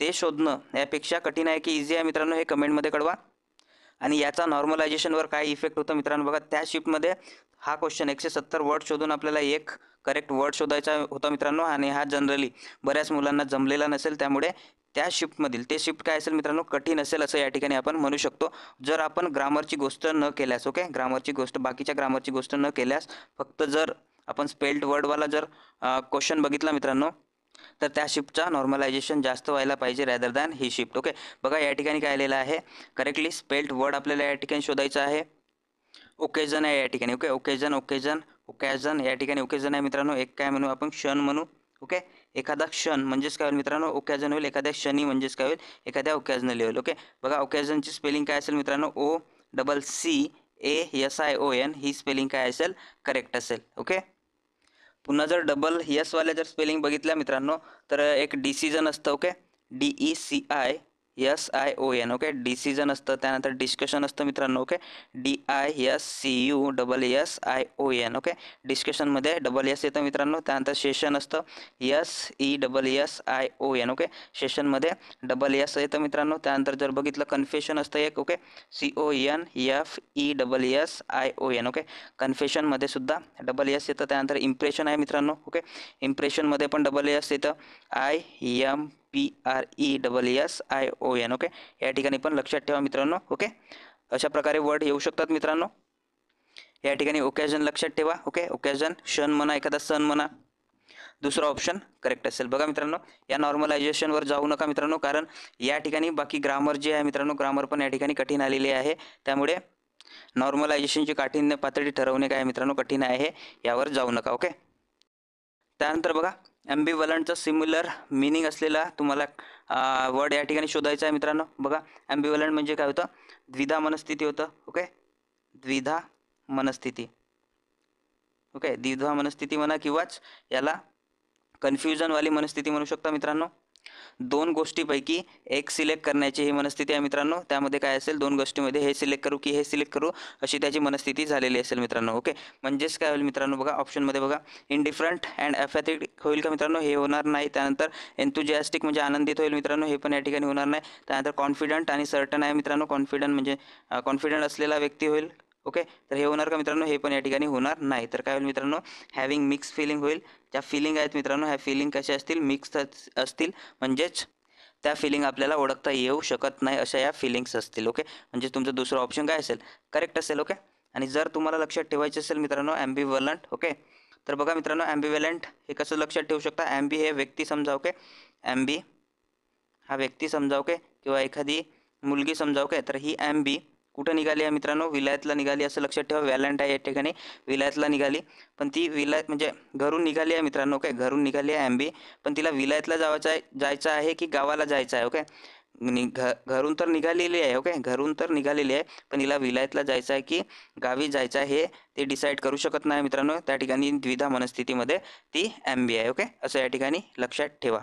ते शोधणं यापेक्षा कठीण आहे की इझी आहे मित्रांनो, हे कमेंटमध्ये कळवा. आणि याचा नॉर्मलायझेशनवर काय इफेक्ट होतं मित्रांनो बघा, त्या शिफ्टमध्ये हा क्वेश्चन 170 वर्ड शोधून आपल्याला एक करेक्ट वर्ड शोधायचा होता मित्रांनो, आणि हा जनरली बऱ्याच मुलांना जमलेला नसेल, त्यामुळे त्या शिफ्टमधील ते शिफ्ट काय असेल मित्रांनो, कठीण असेल असं या ठिकाणी आपण म्हणू शकतो, जर आपण ग्रामरची गोष्ट न केल्यास. ओके, ग्रामरची गोष्ट, बाकीच्या ग्रामरची गोष्ट न केल्यास, फक्त जर आपण स्पेल्ड वर्डवाला जर क्वेश्चन बघितला मित्रांनो, तर त्या शिफ्टचा नॉर्मलायझेशन जास्त व्हायला पाहिजे रॅदर दॅन ही शिफ्ट. ओके, बघा या ठिकाणी काय आलेलं आहे, करेक्टली स्पेल्ड वर्ड आपल्याला या ठिकाणी शोधायचं आहे. ओकेजन आहे या ठिकाणी. ओके, ओकेजन ओकेजन ओकेजन या ठिकाणी ओकेजन आहे मित्रांनो. एक काय म्हणू आपण, क्षण म्हणू. ओके, एखादा क्षण म्हणजेच काय होईल मित्रांनो, ओकेजन होईल. एखाद्या क्षणी म्हणजेच काय होईल, एखाद्या ओकेजनली होईल. ओके, बघा ओकेजनची स्पेलिंग काय असेल मित्रांनो, OCCASION ही स्पेलिंग काय असेल, करेक्ट असेल. ओके, पुन्हा जर डबल वाल्या जर स्पेलिंग बघितल्या मित्रांनो, तर एक डिसिजन असतं. Okay, DECISION. ओके, डिसिजन असतं. त्यानंतर डिस्कशन असतं मित्रांनो. Okay, DISCUSSION. ओके, डिस्कशनमध्ये S येतं मित्रांनो. त्यानंतर सेशन असतं, SESSION. ओके, सेशनमध्ये S येतं मित्रांनो. त्यानंतर जर बघितलं कन्फेशन असतं एक. Okay, CONFESSION. ओके, कन्फेशनमध्ये सुद्धा S येतं. त्यानंतर इम्प्रेशन आहे मित्रांनो. ओके, इम्प्रेशनमध्ये पण S येतं, IMPRESSION. ओके, या ठिकाणी पण लक्षात ठेवा मित्रांनो. ओके, अशा प्रकारे वर्ड येऊ शकतात मित्रांनो. या ठिकाणी ओकेजन लक्षात ठेवा. ओके, ओकेजन, क्षण म्हणा, एखादा सण म्हणा, दुसरा ऑप्शन करेक्ट असेल. बघा मित्रांनो, या नॉर्मलायझेशनवर जाऊ नका मित्रांनो, कारण या ठिकाणी बाकी ग्रामर जे आहे मित्रांनो, ग्रामर पण या ठिकाणी कठीण आलेली आहे. त्यामुळे नॉर्मलायझेशनची काठिण्य पातळी ठरवणे काय मित्रांनो कठीण आहे, यावर जाऊ नका. ओके, त्यानंतर बघा ॲम्बिव्हलंटचा सिम्युलर मिनिंग असलेला तुम्हाला वर्ड या ठिकाणी शोधायचा आहे मित्रांनो. बघा ॲम्बिव्हलंट म्हणजे काय होतं, द्विधा मनस्थिती होतं. ओके, द्विधा मनस्थिती. ओके, द्विधा मनस्थिती म्हणा, किंवाच याला कन्फ्युजनवाली मनस्थिती म्हणू शकता मित्रांनो. दोन गोष्टीपैकी एक सिलेक्ट करण्याची ही मनस्थिती आहे मित्रांनो. त्यामध्ये काय असेल, दोन गोष्टीमध्ये हे सिलेक्ट करू की हे सिलेक्ट करू, अशी त्याची मनस्थिती झालेली असेल मित्रांनो. ओके, म्हणजेच काय होईल मित्रांनो, बघा ऑप्शनमध्ये बघा, इंडिफरंट अँड ॲपॅथेटिक होईल का मित्रांनो, हे होणार नाही. त्यानंतर एन्थुजियास्टिक म्हणजे आनंदित होईल मित्रांनो, हे पण या ठिकाणी होणार नाही. त्यानंतर कॉन्फिडंट आणि सर्टन आहे मित्रांनो. कॉन्फिडंट म्हणजे कॉन्फिडंट असलेला व्यक्ती होईल. ओके, तर हे होणार का मित्रांनो, हे पण या ठिकाणी होणार नाही. तर काय होईल मित्रांनो, हॅव्हिंग मिक्स फिलिंग होईल. ज्या फिलिंग आहेत मित्रांनो, ह्या फिलिंग कशा असतील, मिक्स असतील, म्हणजेच त्या फिलिंग आपल्याला ओळखता येऊ शकत नाही, अशा या फिलिंग्स असतील. ओके, म्हणजे तुमचं दुसरं ऑप्शन काय असेल, करेक्ट असेल. ओके, आणि जर तुम्हाला लक्षात ठेवायचे असेल मित्रांनो ॲम्बिव्हलंट, ओके, तर बघा मित्रांनो ॲम्बिव्हलंट हे कसं लक्षात ठेवू शकता, ॲम्बी हे व्यक्ती समजा. ओके, ॲम्बी हा व्यक्ती समजा. ओके, किंवा एखादी मुलगी समजा. ओके, तर ही ॲम्बी कुठं निघाली आहे मित्रांनो, विलायतला निघाली, असं लक्षात ठेवा. व्हॅलंट आहे या ठिकाणी, विलायतला निघाली, पण ती विलायत म्हणजे घरून निघाली आहे मित्रांनो. ओके, घरून निघाली आहे ॲम्बी, पण तिला विलायतला जायचं आहे की गावाला जायचं आहे. ओके, घरून तर निघालेली आहे. ओके, घरून तर निघालेली आहे, पण हिला विलायतला जायचं आहे की गावी जायचं आहे, हे ते डिसाईड करू शकत नाही मित्रांनो. त्या ठिकाणी द्विधा मनस्थितीमध्ये ती ॲम्बी आहे. ओके, असं या ठिकाणी लक्षात ठेवा.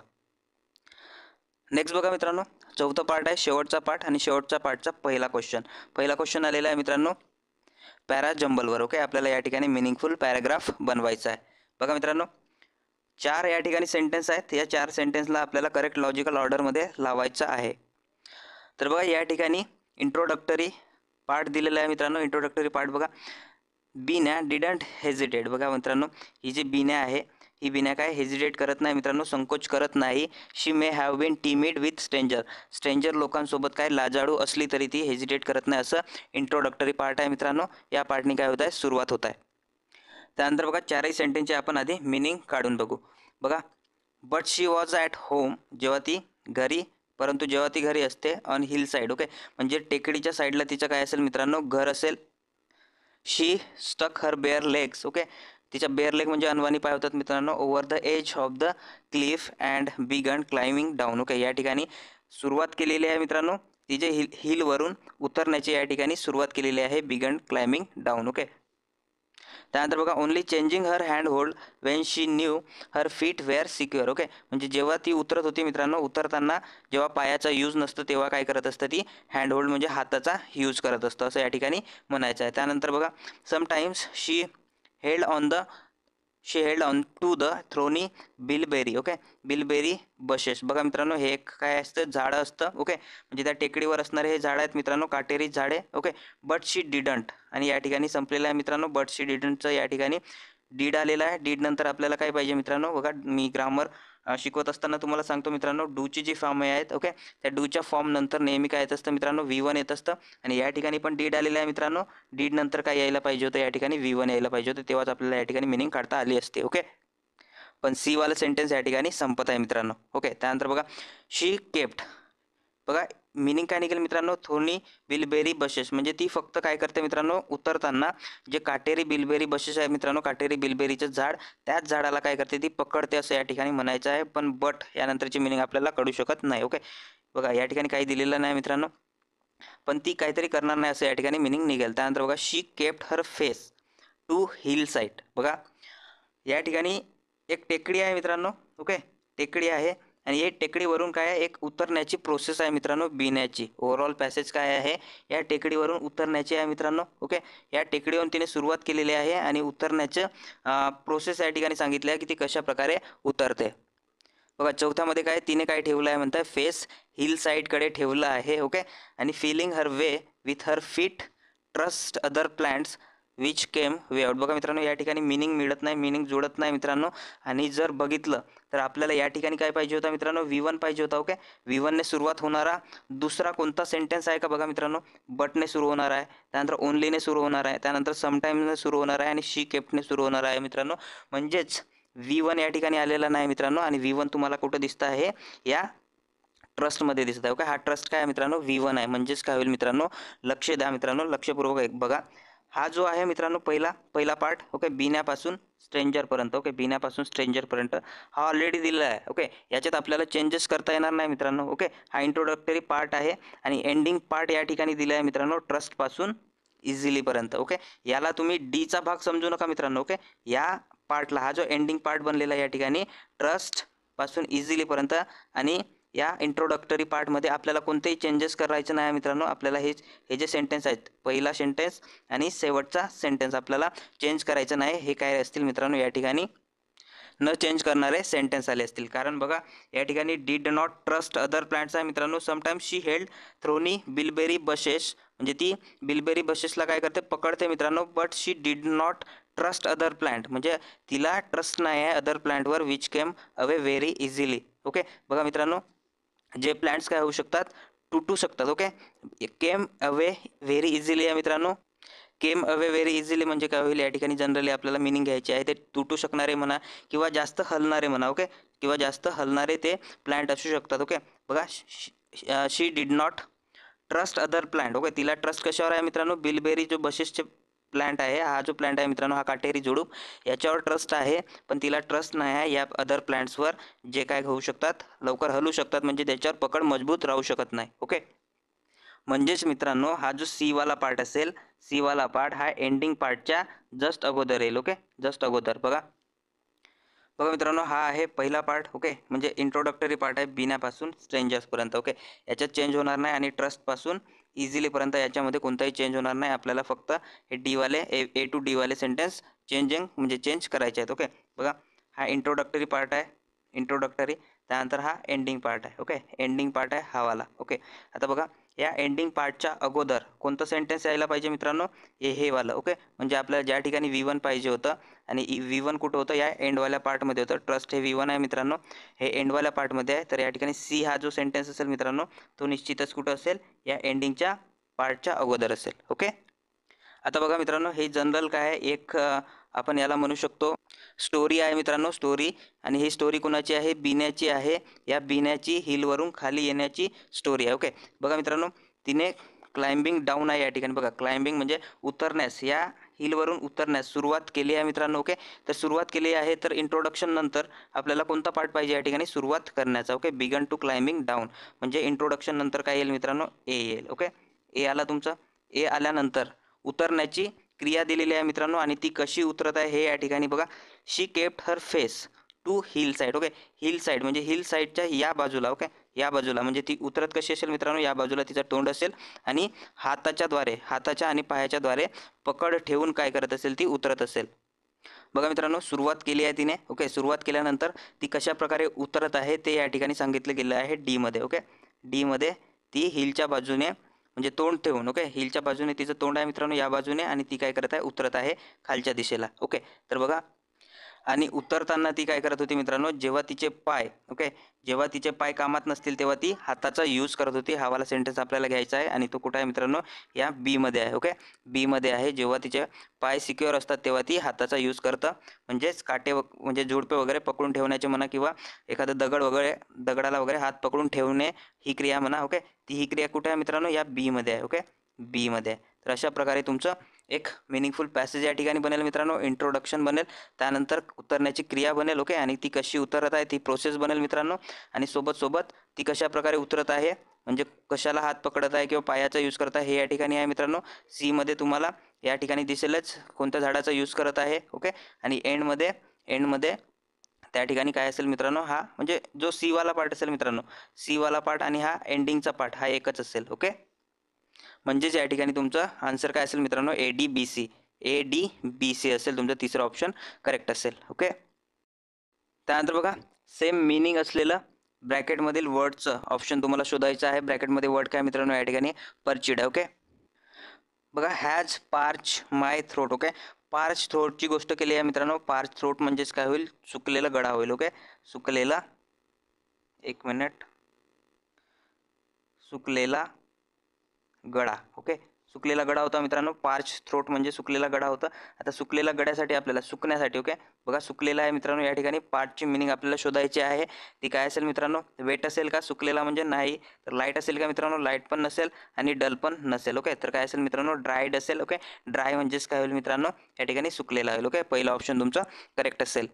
नेक्स्ट बघा मित्रांनो, चौथा पार्ट आहे, शेवटचा पार्ट, आणि शेवटचा पार्टचा पहिला क्वेश्चन आलेला आहे मित्रांनो पॅरा जंबलवर. ओके, आपल्याला या ठिकाणी मिनिंगफुल पॅराग्राफ बनवायचा आहे. बघा मित्रांनो, 4 या ठिकाणी सेंटेन्स आहेत. या 4 सेंटेन्सला आपल्याला करेक्ट लॉजिकल ऑर्डरमध्ये लावायचं आहे. तर बघा या ठिकाणी इंट्रोडक्टरी पार्ट दिलेला आहे मित्रांनो. इंट्रोडक्टरी पार्ट बघा, बीन्या डिडंट हेजिटेट. बघा मित्रांनो, ही जी बीन्या आहे, ही बीन्या काय हेजिटेट करत नाही मित्रांनो, संकोच करत नाही. She may have been timid with stranger लोकांसोबत काय लाजाळू असली तरी ती हेजिटेट करत नाही, असं इंट्रोडक्टरी पार्ट आहे मित्रांनो. या पार्टनी काय होत आहे, सुरुवात होत आहे. त्यानंतर बघा 4ही सेंटेन्सचे आपण आधी मिनिंग काढून बघू. बघा, but she was at home, जेव्हा ती घरी, परंतु जेव्हा ती घरी असते ऑन हिल साईड. ओके, म्हणजे टेकडीच्या साईडला तिचं काय असेल मित्रांनो, घर असेल. She stuck her bare legs. Okay, तिच्या बेअर लेग म्हणजे अनवाणी पाय होतात मित्रांनो, over the edge of the cliff and began climbing down. Okay, या ठिकाणी सुरुवात केलेली आहे मित्रांनो, तिचे हिलवरून उतरण्याची या ठिकाणी सुरुवात केलेली आहे, बिगन क्लाइम्बिंग डाऊन. ओके, त्यानंतर बघा, only changing her hand hold when she knew her feet were secure. Okay, म्हणजे जेव्हा ती उतरत होती मित्रांनो, उतरताना जेव्हा पायाचा यूज नसतं तेव्हा काय करत असतं, ती हँड होल्ड म्हणजे हाताचा यूज करत असतं, असं या ठिकाणी म्हणायचं आहे. त्यानंतर बघा, sometimes she held on the she held on to the thorny bilberry. Okay, bilberry bushes. बघा मित्रांनो, हे एक काय असतं, झाडं असतं. ओके, म्हणजे त्या टेकडीवर असणारे हे झाड आहेत मित्रांनो, काटेरी झाडे. ओके, बट शी डिडंट, आणि या ठिकाणी संपलेलं आहे मित्रांनो. बट शी डिडंटचं या ठिकाणी डीड आलेला आहे. डीड नंतर आपल्याला काय पाहिजे मित्रांनो, बघा मी ग्रामर शिकवत असताना तुम्हाला सांगतो मित्रांनो, डूची जी फॉर्म आहेत, ओके, त्या डूच्या फॉर्म नंतर नेहमी काय येत असतं मित्रांनो, V1 येत असतं. आणि या ठिकाणी पण डीड आलेला आहे मित्रांनो. डीड नंतर काय यायला पाहिजे होतं, या ठिकाणी V1 यायला पाहिजे होतं, तेव्हाच आपल्याला या ठिकाणी मिनिंग काढता आली असते. ओके, पण सी वाला सेंटेन्स या ठिकाणी संपत आहे मित्रांनो. ओके, त्यानंतर बघा शी केप्ट. बघा मिनिंग काय निघेल मित्रांनो, थोनी बिलबेरी बशेस, म्हणजे ती फक्त काय करते मित्रांनो, उतरताना जे काटेरी बिलबेरी बशेस आहे मित्रांनो, काटेरी बिलबेरीचं झाड, त्याच झाडाला काय करते, ती पकडते असं या ठिकाणी म्हणायचं आहे. पण बट यानंतरची मिनिंग आपल्याला कळू शकत नाही. ओके, बघा या ठिकाणी काही दिलेलं नाही मित्रांनो, पण ती काहीतरी करणार नाही असं या ठिकाणी मिनिंग निघेल. त्यानंतर बघा she kept her face to hill side. बघा या ठिकाणी एक टेकडी आहे मित्रांनो. ओके, टेकडी आहे, आणि या टेकडीवरून काय आहे, एक उतरण्याची प्रोसेस आहे मित्रांनो, बिण्याची. ओव्हरऑल पॅसेज काय आहे, या टेकडीवरून उतरण्याची आहे मित्रांनो. ओके, या टेकडीवरून तिने सुरुवात केलेली आहे, आणि उतरण्याचं प्रोसेस या ठिकाणी सांगितलं आहे की ती कशा प्रकारे उतरते. बघा चौथ्यामध्ये काय, तिने काय ठेवलं आहे म्हणताय, फेस हिल साईडकडे ठेवलं आहे. ओके, आणि feeling her way with her feet, trust other plants which came way out. बघा मित्रांनो, या ठिकाणी मिनिंग मिळत नाही, मिनिंग जुळत नाही मित्रांनो. आणि जर बघितलं तर आपल्याला या ठिकाणी काय पाहिजे होता मित्रांनो, V1 पाहिजे होता. ओके, V1ने सुरुवात होणारा दुसरा कोणता सेंटेन्स आहे का, बघा मित्रांनो, बटने सुरू होणार आहे, त्यानंतर ओनलीने सुरू होणार आहे, त्यानंतर समटाईम्सने सुरू होणार आहे, आणि शी केप्टने सुरू होणार आहे मित्रांनो. म्हणजेच V1 या ठिकाणी आलेला नाही मित्रांनो. आणि V1 तुम्हाला कुठं दिसतं आहे, या ट्रस्टमध्ये दिसत आहे. ओके, हा ट्रस्ट काय आहे मित्रांनो, V1 आहे. म्हणजेच काय होईल मित्रांनो, लक्ष द्या मित्रांनो, लक्षपूर्वक एक बघा. हा जो आहे मित्रांनो पहिला पार्ट, ओके, बिण्यापासून स्ट्रेंजरपर्यंत. ओके, बिण्यापासून स्ट्रेंजरपर्यंत हा ऑलरेडी दिलेला आहे. ओके, याच्यात आपल्याला चेंजेस करता येणार नाही मित्रांनो. ओके, हा इंट्रोडक्टरी पार्ट आहे, आणि एंडिंग पार्ट या ठिकाणी दिला आहे मित्रांनो, ट्रस्टपासून इझिलीपर्यंत. ओके, याला तुम्ही डीचा भाग समजू नका मित्रांनो. ओके, या पार्टला, हा जो एंडिंग पार्ट बनलेला आहे या ठिकाणी ट्रस्टपासून इझिलीपर्यंत, आणि या इंट्रोडक्टरी पार्टमध्ये आपल्याला कोणतेही चेंजेस करायचे नाही मित्रांनो. आपल्याला हे जे सेंटेन्स आहेत, पहिला सेंटेन्स आणि शेवटचा सेंटेन्स आपल्याला चेंज करायचं नाही. हे काय असतील मित्रांनो, या ठिकाणी न चेंज करणारे सेंटेन्स आले असतील. कारण बघा या ठिकाणी did not trust other plants आहे मित्रांनो. Sometimes she held thorny bilberry bushes, म्हणजे ती बिलबेरी बशेसला काय करते, पकडते मित्रांनो. But she did not trust other plant, म्हणजे तिला ट्रस्ट नाही आहे अदर प्लांटवर, which came away very easily. Okay, बघा मित्रांनो, जे प्लांट्स काय होऊ शकतात, तुटू शकतात. Okay, came away very easily आहे मित्रांनो. केम अवे व्हेरी इझिली म्हणजे काय होईल, या ठिकाणी जनरली आपल्याला मिनिंग घ्यायची आहे, ते तुटू शकणारे म्हणा, किंवा जास्त हलणारे म्हणा. ओके, किंवा जास्त हलणारे ते प्लांट असू शकतात. ओके, बघा she did not trust other plant. Okay, तिला ट्रस्ट कशावर आहे मित्रांनो, बिलबेरी जो बशेसचे प्लांट आहे, हा जो प्लांट आहे मित्रांनो, हा काटेरी झुडूप, याच्यावर ट्रस्ट आहे. पण तिला ट्रस्ट नाही आहे या अदर प्लांट्सवर, जे काय होऊ शकतात, लवकर हलू शकतात, म्हणजे त्याच्यावर पकड मजबूत राहू शकत नाही. ओके, म्हणजेच मित्रांनो, हा जो सी वाला पार्ट असेल, सी वाला पार्ट हा एंडिंग पार्टच्या जस्ट अगोदर येईल. ओके, जस्ट अगोदर. बघा मित्रांनो, हा आहे पहिला पार्ट. ओके, म्हणजे इंट्रोडक्टरी पार्ट आहे, बिण्यापासून स्ट्रेंजर्सपर्यंत. ओके, याच्यात चेंज होणार नाही, आणि ट्रस्टपासून इझिलीपर्यंत याच्यामध्ये कोणताही चेंज होणार नाही. आपल्याला फक्त हे डीवाले ए टू डीवाले सेंटेन्स चेंज करायचे आहेत. ओके, बघा हा इंट्रोडक्टरी पार्ट आहे, इंट्रोडक्टरी, त्यानंतर हा एंडिंग पार्ट आहे. ओके, एंडिंग पार्ट आहे हा वाला. ओके, आता बघा या एंडिंग पार्टच्या अगोदर कोणतं सेंटेन्स यायला पाहिजे मित्रांनो, हे वालं. ओके, म्हणजे आपल्याला ज्या ठिकाणी V1 पाहिजे होतं, आणि V1 कुठं होतं, या एंडवाल्या पार्टमध्ये होतं. ट्रस्ट हे V1 आहे मित्रांनो, हे एंडवाल्या पार्टमध्ये आहे. तर या ठिकाणी सी हा जो सेंटेन्स असेल मित्रांनो, तो निश्चितच कुठं असेल, या एंडिंगच्या पार्टच्या अगोदर असेल. ओके, आता बघा मित्रांनो, हे जनरल काय आहे, एक आपण याला म्हणू शकतो स्टोरी आहे मित्रांनो, स्टोरी. आणि ही स्टोरी कोणाची आहे, बिण्याची आहे. या बिण्याची हिलवरून खाली येण्याची स्टोरी आहे. ओके, बघा मित्रांनो, तिने क्लाइम्बिंग डाऊन आहे या ठिकाणी. बघा क्लाइम्बिंग म्हणजे उतरण्यास, या हिलवरून उतरण्यास सुरुवात केली आहे मित्रांनो. ओके, तर सुरुवात केली आहे, तर इंट्रोडक्शन नंतर आपल्याला कोणता पार्ट पाहिजे या ठिकाणी, सुरुवात करण्याचा. Okay, began to climbing down, म्हणजे इंट्रोडक्शन नंतर काय येईल मित्रांनो, ए येईल. ओके, ए आला तुमचं. ए आल्यानंतर उतरण्याची क्रिया दिलेली आहे मित्रांनो, आणि ती कशी उतरत आहे हे या ठिकाणी बघा. She kept her face to hill side. Okay, hill side म्हणजे हिल साईडच्या या बाजूला. ओके, या बाजूला म्हणजे ती उतरत कशी असेल मित्रांनो, या बाजूला तिचं तोंड असेल, आणि हाताच्या आणि पायाच्या द्वारे पकड ठेवून काय करत असेल, ती उतरत असेल. बघा मित्रांनो, सुरुवात केली आहे तिने. ओके, सुरुवात केल्यानंतर ती कशा प्रकारे उतरत आहे ते या ठिकाणी सांगितलं गेलं आहे डी मध्ये. ओके, डी मध्ये ती हिलच्या बाजूने म्हणजे तोंड ठेवून, ओके, हिलच्या बाजूने तिचं तोंड आहे मित्रांनो या बाजूने, आणि ती काय करत आहे, उतरत आहे खालच्या दिशेला. ओके, तर बघा, आणि उतरताना ती काय करत होती मित्रांनो, जेव्हा तिचे पाय, ओके, जेव्हा तिचे पाय कामात नसतील तेव्हा ती हाताचा यूज करत होती. हा वाला सेंटेन्स आपल्याला घ्यायचा आहे आणि तो कुठे आहे मित्रांनो, या बी मध्ये आहे. ओके, बी मध्ये आहे. जेव्हा तिचे पाय सिक्युअर असतात तेव्हा ती हाताचा यूज करतं, म्हणजेच काटे म्हणजे झुडपे वगैरे पकडून ठेवण्याचे म्हणा, किंवा एखादं दगडाला वगैरे हात पकडून ठेवणे, ही क्रिया म्हणा. ओके, ती ही क्रिया कुठे आहे मित्रांनो, या बी मध्ये आहे. ओके, बी मध्ये आहे. तर अशा प्रकारे तुमचं एक मिनिंगफुल पॅसेज या ठिकाणी बनेल मित्रांनो. इंट्रोडक्शन बनेल, त्यानंतर उतरण्याची क्रिया बनेल. ओके, आणि ती कशी उतरत आहे ती प्रोसेस बनेल मित्रांनो, आणि सोबत ती कशा प्रकारे उतरत आहे, म्हणजे कशाला हात पकडत आहे किंवा पायाचा यूज करत आहे हे या ठिकाणी आहे मित्रांनो. सी मध्ये तुम्हाला या ठिकाणी दिसेलच कोणत्या झाडाचा यूज करत आहे. ओके, आणि एंडमध्ये त्या ठिकाणी काय असेल मित्रांनो, हा म्हणजे जो सी वाला पार्ट असेल मित्रांनो, सी वाला पार्ट आणि हा एंडिंगचा पार्ट हा एकच असेल. ओके, म्हणजेच या ठिकाणी तुमचं आन्सर काय असेल मित्रांनो, ADBC असेल तुमचं तिसरं ऑप्शन करेक्ट असेल. ओके, त्यानंतर बघा, सेम मिनिंग असलेलं ब्रॅकेटमधील वर्डचं ऑप्शन तुम्हाला शोधायचं आहे. ब्रॅकेटमध्ये वर्ड काय मित्रांनो, या ठिकाणी पर्चिड. ओके, बघा, has parch my throat. Okay, parch थ्रोटची गोष्ट केली आहे मित्रांनो. पार्च थ्रोट म्हणजेच काय होईल, सुकलेला गळा होईल. ओके, सुकलेला गळा. ओके, सुकलेला गळा होता मित्रांनो. पार्च थ्रोट म्हणजे सुकलेला गळा होता. आता सुकलेल्या गळ्यासाठी आपल्याला सुकण्यासाठी, ओके, बघा, सुकलेला आहे मित्रांनो, या ठिकाणी पार्टची मिनिंग आपल्याला शोधायची आहे. ती काय असेल मित्रांनो, वेट असेल का सुकलेला म्हणजे, नाही. तर लाईट असेल का मित्रांनो, लाईट पण नसेल, आणि डल पण नसेल. ओके, तर काय असेल मित्रांनो, ड्राईड असेल. ओके, ड्राय म्हणजेच काय होईल मित्रांनो, या ठिकाणी सुकलेला होईल. ओके, पहिला ऑप्शन तुमचा करेक्ट असेल.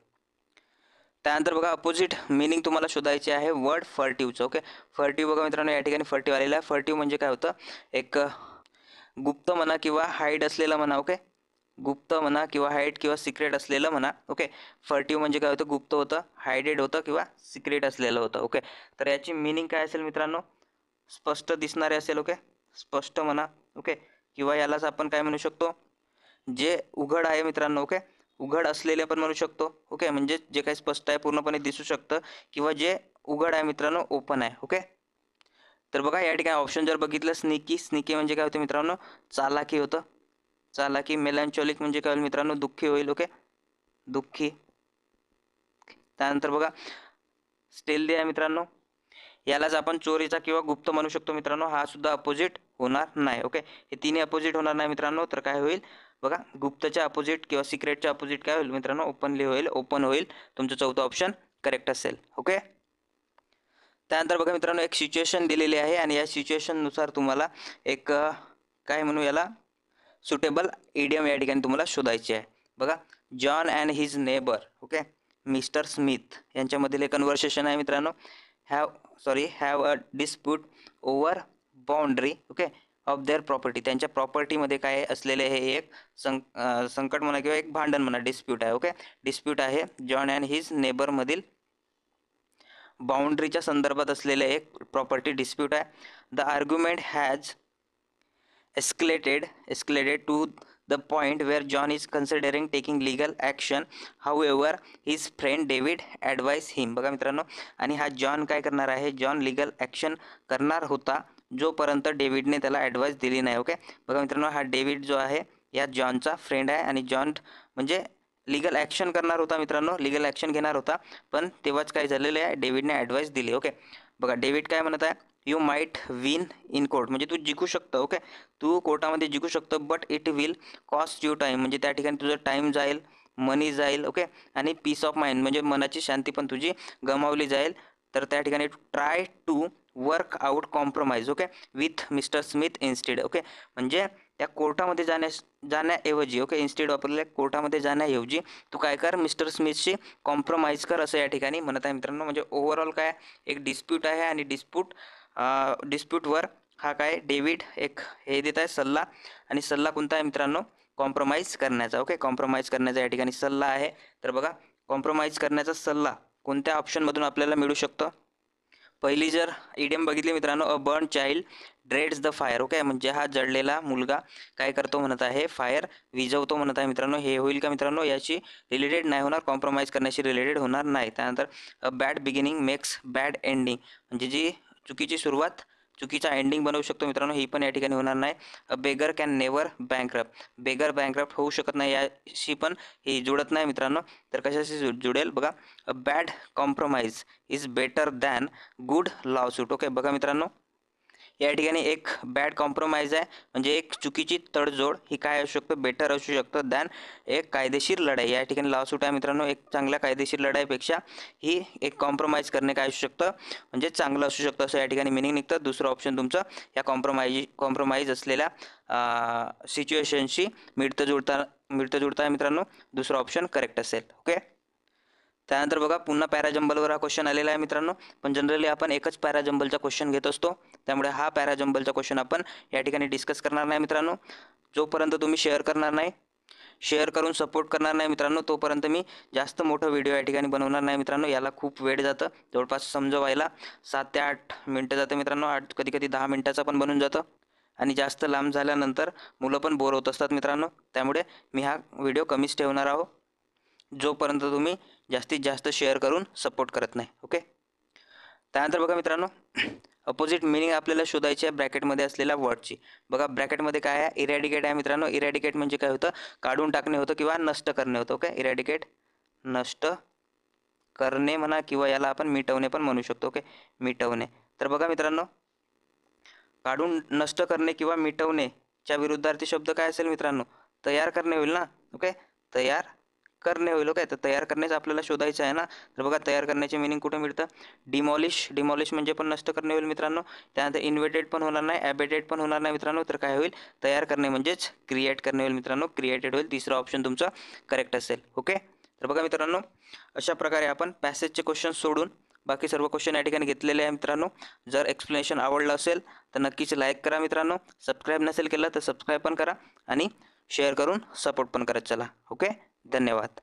त्यानंतर बघा, अपोजिट मिनिंग तुम्हाला शोधायचे आहे वर्ड फर्टिव्हचं. ओके, फर्टिव्ह बघा मित्रांनो, या ठिकाणी फर्टिव्ह आलेला आहे. फर्टिव्ह म्हणजे काय होतं, एक गुप्त म्हणा किंवा हाईड असलेलं म्हणा. ओके, गुप्त म्हणा किंवा हाईड किंवा सिक्रेट असलेलं म्हणा. ओके, फर्टिव्ह म्हणजे काय होतं, गुप्त होतं, हायडेड होतं किंवा सिक्रेट असलेलं होतं. ओके, तर याची मिनिंग काय असेल मित्रांनो, स्पष्ट दिसणारे असेल. ओके, स्पष्ट म्हणा. ओके, किंवा यालाच आपण काय म्हणू शकतो, जे उघड आहे मित्रांनो. ओके, उघड असलेले पण म्हणू शकतो. ओके, म्हणजे जे काही स्पष्ट आहे, पूर्णपणे दिसू शकतं, किंवा जे उघड आहे मित्रांनो, ओपन आहे. ओके, तर बघा, या ठिकाणी ऑप्शन जर बघितलं, स्निकी म्हणजे काय होतं मित्रांनो, चालाकी होतं, चालाकी. मेलॅन्चोलिक म्हणजे काय होईल मित्रांनो, दुःखी होईल. ओके, दुःखी. त्यानंतर बघा, स्टेल्दी आहे मित्रांनो, यालाच आपण चोरीचा किंवा गुप्त म्हणू शकतो मित्रांनो. हा सुद्धा अपोजिट होणार नाही. ओके, हे तिन्ही अपोजिट होणार नाही मित्रांनो. तर काय होईल बघा, गुप्तच्या अपोजिट किंवा सिक्रेटच्या अपोजिट काय होईल मित्रांनो, ओपनली होईल, ओपन होईल. तुमचं चौथं ऑप्शन करेक्ट असेल. ओके, त्यानंतर बघा मित्रांनो, एक सिच्युएशन दिलेली आहे, आणि या सिच्युएशननुसार तुम्हाला एक काय म्हणू याला, सुटेबल इडियम या ठिकाणी तुम्हाला शोधायची आहे. बघा, John and his neighbour. Okay, mister Smith यांच्यामधील एक कन्व्हर्सेशन आहे मित्रांनो. Have a dispute over boundary. Okay, of their property. त्यांच्या प्रॉपर्टीमध्ये काय असलेले हे एक संकट म्हणा किंवा एक भांडण म्हणा, डिस्प्यूट आहे. ओके, डिस्प्यूट आहे जॉन अँड हिज नेबरमधील बाउंड्रीच्या संदर्भात असलेले एक प्रॉपर्टी डिस्प्यूट आहे. The argument has escalated to the point where John is considering taking legal action. However, his friend David advised him. बघा मित्रांनो, आणि हा जॉन काय करणार आहे, जॉन लिगल ॲक्शन करणार होता जोपर्यंत डेव्हिडने त्याला ॲडवाईस दिली नाही. ओके, बघा मित्रांनो, हा डेव्हिड जो आहे या जॉनचा फ्रेंड आहे, आणि जॉन म्हणजे लिगल ॲक्शन करणार होता मित्रांनो, लिगल ॲक्शन घेणार होता, पण तेव्हाच काय झालेलं आहे, डेव्हिडने ॲडवाईस दिली. ओके, बघा, डेव्हिड काय म्हणत आहे, you might win in court, म्हणजे तू जिंकू शकतं. ओके, तू कोर्टामध्ये जिंकू शकतो, but it will cost you time, म्हणजे त्या ठिकाणी तुझं टाईम जाईल, मनी जाईल. ओके, आणि पीस ऑफ माइंड म्हणजे मनाची शांती पण तुझी गमावली जाईल. तर त्या ठिकाणी try to work out compromise. Okay, with mister Smith instead. Okay, म्हणजे त्या कोर्टामध्ये जाण्याऐवजी, ओके, इन्स्टेड वापरले, कोर्टामध्ये जाण्याऐवजी तू काय कर, मिस्टर स्मिथशी कॉम्प्रोमाइज कर, असं या ठिकाणी म्हणत आहे मित्रांनो. म्हणजे ओव्हरऑल काय, एक डिस्प्यूट आहे, आणि डिस्प्यूटवर हा काय, डेव्हिड एक हे देत आहे सल्ला, आणि सल्ला कोणता आहे मित्रांनो, कॉम्प्रोमाइज करण्याचा. ओके, कॉम्प्रोमाइज करण्याचा या ठिकाणी सल्ला आहे. तर बघा, कॉम्प्रोमाइज करण्याचा सल्ला कोणत्या ऑप्शनमधून आपल्याला मिळू शकतो. पहिली जर इडियम बघितली मित्रांनो, a burn child dreads the fire. Okay, म्हणजे हा जळलेला मुलगा काय करतो म्हणत आहे, फायर विझवतो म्हणत आहे मित्रांनो. हे होईल का मित्रांनो, याची रिलेटेड नाही होणार, कॉम्प्रोमाइज करण्याशी रिलेटेड होणार नाही. त्यानंतर a bad beginning makes bad ending, म्हणजे जी चुकीची सुरुवात चुकीचा एंडिंग बनवू शकतो मित्रांनो, ही पण या ठिकाणी होणार नाही. A beggar can never bankrupt, beggar bankrupt होऊ शकत नाही, याशी पण ही जुळत नाही मित्रांनो. तर कशाशी जुळेल बघा, a bad compromise is better than good lawsuit. Okay, बघा मित्रांनो, या ठिकाणी एक बॅड कॉम्प्रोमाइज आहे, म्हणजे एक चुकीची तडजोड, ही काय असू शकतं, बेटर असू शकतं दॅन एक कायदेशीर लढाई. या ठिकाणी लॉसूट आहे मित्रांनो, एक चांगल्या कायदेशीर लढाईपेक्षा ही एक कॉम्प्रोमाइज करणे काय असू शकतं, म्हणजे चांगलं असू शकतं, असं या ठिकाणी मिनिंग निघतं. दुसरं ऑप्शन तुमचं या कॉम्प्रोमाइज असलेल्या सिच्युएशनशी मिळतं जुळतं आहे मित्रांनो, दुसरं ऑप्शन करेक्ट असेल. ओके, त्यानंतर बघा पुन्हा पॅराजंबलवर हा क्वेश्चन आलेला आहे मित्रांनो, पण जनरली आपण एकच पॅराजंबलचा क्वेश्चन घेत असतो, त्यामुळे हा पॅराजंबलचा क्वेश्चन आपण या ठिकाणी डिस्कस करणार नाही मित्रांनो. जोपर्यंत तुम्ही शेअर करणार नाही, शेअर करून सपोर्ट करणार नाही मित्रांनो, तोपर्यंत मी जास्त मोठं व्हिडिओ या ठिकाणी बनवणार नाही मित्रांनो. याला खूप वेळ जातं, जवळपास समजवायला 7 ते 8 मिनटं जातं मित्रांनो, कधी कधी 10 मिनटाचं पण बनून जातं, आणि जास्त लांब झाल्यानंतर मुलं पण बोर होत असतात मित्रांनो. त्यामुळे मी हा व्हिडिओ कमीच ठेवणार आहो, जोपर्यंत तुम्ही जास्तीत जास्त शेअर करून सपोर्ट करत नाही. ओके, त्यानंतर बघा मित्रांनो, अपोजिट मिनिंग आपल्याला शोधायची आहे ब्रॅकेटमध्ये असलेल्या वर्डची. बघा ब्रॅकेटमध्ये काय आहे, इरॅडिकेट आहे मित्रांनो. इरॅडिकेट म्हणजे काय होतं, काढून टाकणे होतं किंवा नष्ट करणे होतं. ओके, इरॅडिकेट नष्ट करणे म्हणा, किंवा याला आपण मिटवणे पण म्हणू शकतो. ओके, मिटवणे. तर बघा मित्रांनो, काढून नष्ट करणे किंवा मिटवणेच्या विरुद्धार्थी शब्द काय असेल मित्रांनो, तयार करणे होईल ना. ओके, तयार करणे होईल. ओके, तर तयार करण्याचं आपल्याला शोधायचं आहे ना. तर बघा तयार करण्याचे मिनिंग कुठे मिळतं, डिमॉलिश. डिमॉलिश म्हणजे पण नष्ट करणे होईल मित्रांनो. त्यानंतर इन्व्हेटेड पण होणार नाही, ॲबेटेड पण होणार नाही मित्रांनो. तर काय होईल, तयार करणे म्हणजेच क्रिएट करणे होईल मित्रांनो, क्रिएटेड होईल. तिसरा ऑप्शन तुमचा करेक्ट असेल. ओके, तर बघा मित्रांनो, अशा प्रकारे आपण पॅसेजचे क्वेश्चन सोडून बाकी सर्व क्वेश्चन या ठिकाणी घेतलेले आहे मित्रांनो. जर एक्सप्लेनेशन आवडलं असेल तर नक्कीच लाईक करा मित्रांनो, सबस्क्राईब नसेल केलं तर सबस्क्राईब पण करा, आणि शेअर करून सपोर्ट पण करत चला. ओके, धन्यवाद.